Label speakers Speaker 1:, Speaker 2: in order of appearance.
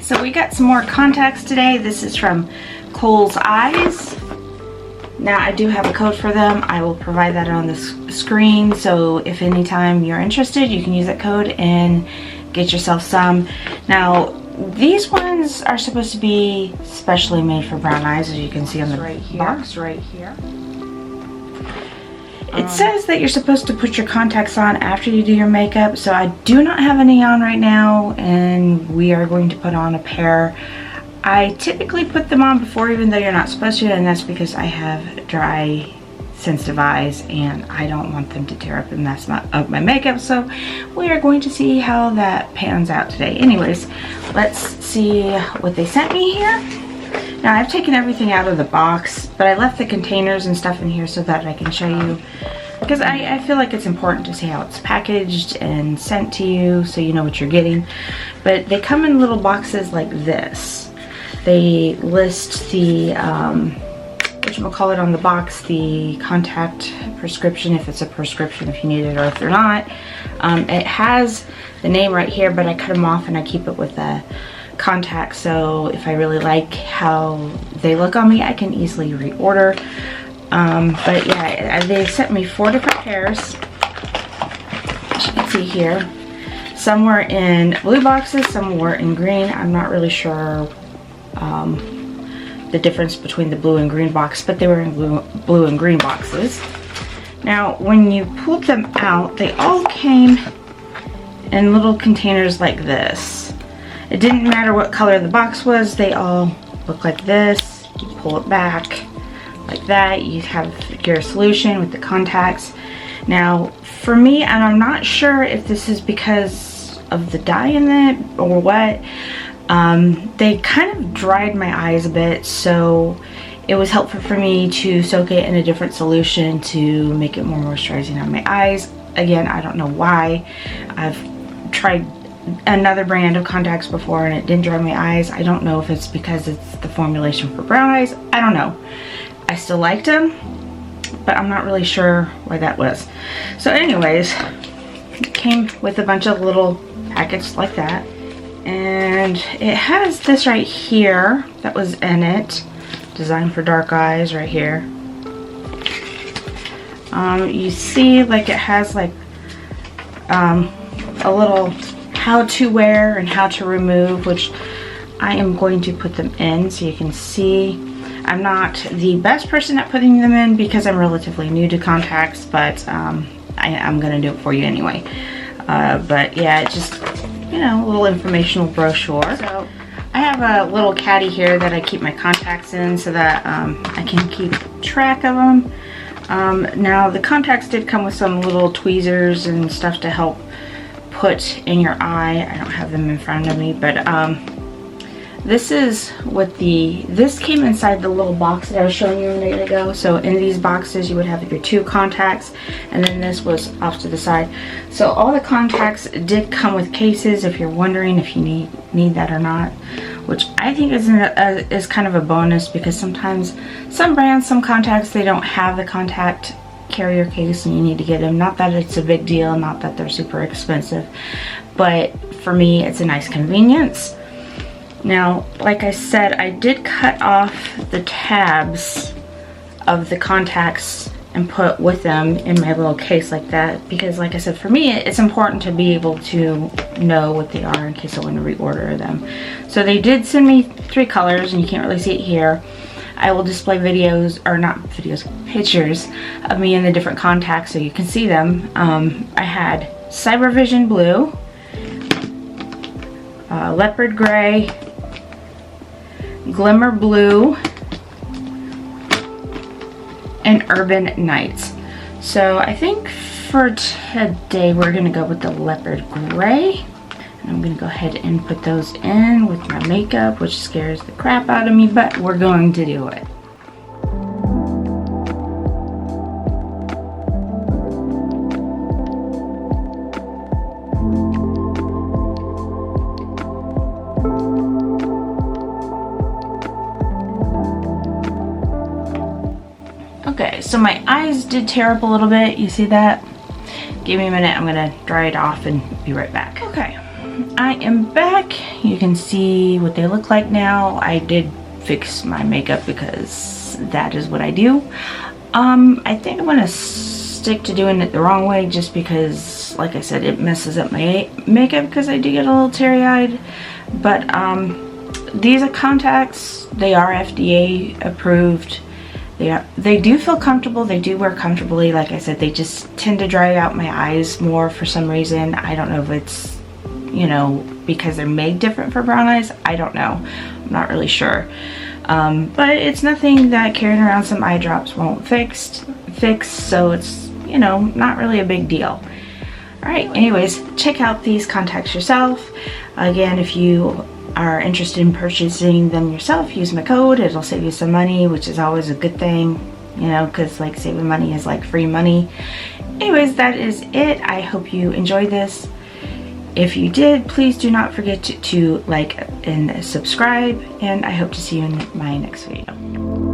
Speaker 1: Alright, so we got some more contacts today. This is from Coleyes. Now I do have a code for them. I will provide that on the screen, so if anytime you're interested you can use that code and get yourself some. Now these ones are supposed to be specially made for brown eyes, as you can see on the box right here. It says that you're supposed to put your contacts on after you do your makeup, so I do not have any on right now, and we are going to put on a pair. I typically put them on before, even though you're not supposed to, and that's because I have dry, sensitive eyes and I don't want them to tear up and mess up my makeup. So we are going to see how that pans out today. Anyways, let's see what they sent me here. Now I've taken everything out of the box, but I left the containers and stuff in here so that I can show you, because I feel like it's important to see how it's packaged and sent to you so you know what you're getting. But they come in little boxes like this. They list the whatchamacallit on the box, the contact prescription, if it's a prescription, if you need it, or if they're not. It has the name right here, but I cut them off and I keep it with a contact, so if I really like how they look on me I can easily reorder. But yeah, they sent me 4 different pairs, as you can see here. Some were in blue boxes, some were in green. I'm not really sure the difference between the blue and green box, but they were in blue and green boxes. Now when you pulled them out, they all came in little containers like this. It didn't matter what color the box was, they all look like this. You pull it back like that, you have your solution with the contacts. Now for me, and I'm not sure if this is because of the dye in it or what, they kind of dried my eyes a bit, so it was helpful for me to soak it in a different solution to make it more moisturizing on my eyes. Again, I don't know why. I've tried another brand of contacts before and it didn't dry my eyes. I don't know if it's because it's the formulation for brown eyes. I don't know. I still liked them, but I'm not really sure why that was. So anyways, it came with a bunch of little packets like that, and it has this right here that was in it, designed for dark eyes right here. You see, like, it has like a little how to wear and how to remove, which I am going to put them in so you can see. I'm not the best person at putting them in because I'm relatively new to contacts, but I'm gonna do it for you anyway. But yeah, it's just, you know, a little informational brochure. So I have a little caddy here that I keep my contacts in so that I can keep track of them. Now the contacts did come with some little tweezers and stuff to help put in your eye. I don't have them in front of me, but this is what this came inside the little box that I was showing you a minute ago. So in these boxes you would have your 2 contacts, and then this was off to the side. So all the contacts did come with cases, if you're wondering if you need that or not, which I think is kind of a bonus, because sometimes some brands, some contacts, they don't have the contact carrier case and you need to get them. Not that it's a big deal, not that they're super expensive, but for me it's a nice convenience. Now, like I said, I did cut off the tabs of the contacts and put with them in my little case like that, because like I said, for me it's important to be able to know what they are in case I want to reorder them. So they did send me 3 colors, and you can't really see it here. I will display videos, or not videos, pictures of me in the different contacts so you can see them. I had Cyber Vision Blue, Leopard Gray, Glimmer Blue, and Urban Nights. So I think for today we're gonna go with the Leopard Gray, and I'm gonna go ahead and put those in with my makeup, which scares the crap out of me, but we're going to do it. Okay, so my eyes did tear up a little bit. You see that? Give me a minute. I'm gonna dry it off and be right back. Okay, I am back. You can see what they look like now. I did fix my makeup because that is what I do. I think I'm gonna stick to doing it the wrong way just because, like I said, it messes up my makeup because I do get a little teary-eyed. But these are contacts. They are FDA approved. They do feel comfortable. They do wear comfortably. Like I said, they just tend to dry out my eyes more for some reason. I don't know if it's, you know, because they're made different for brown eyes. I don't know. I'm not really sure. But it's nothing that carrying around some eye drops won't fix. So it's, you know, not really a big deal. All right. Anyways, check out these contacts yourself. Again, if you are interested in purchasing them yourself, use my code. It'll save you some money, which is always a good thing, you know, because like saving money is like free money. Anyways, that is it. I hope you enjoyed this. If you did, please do not forget to like and subscribe, and I hope to see you in my next video.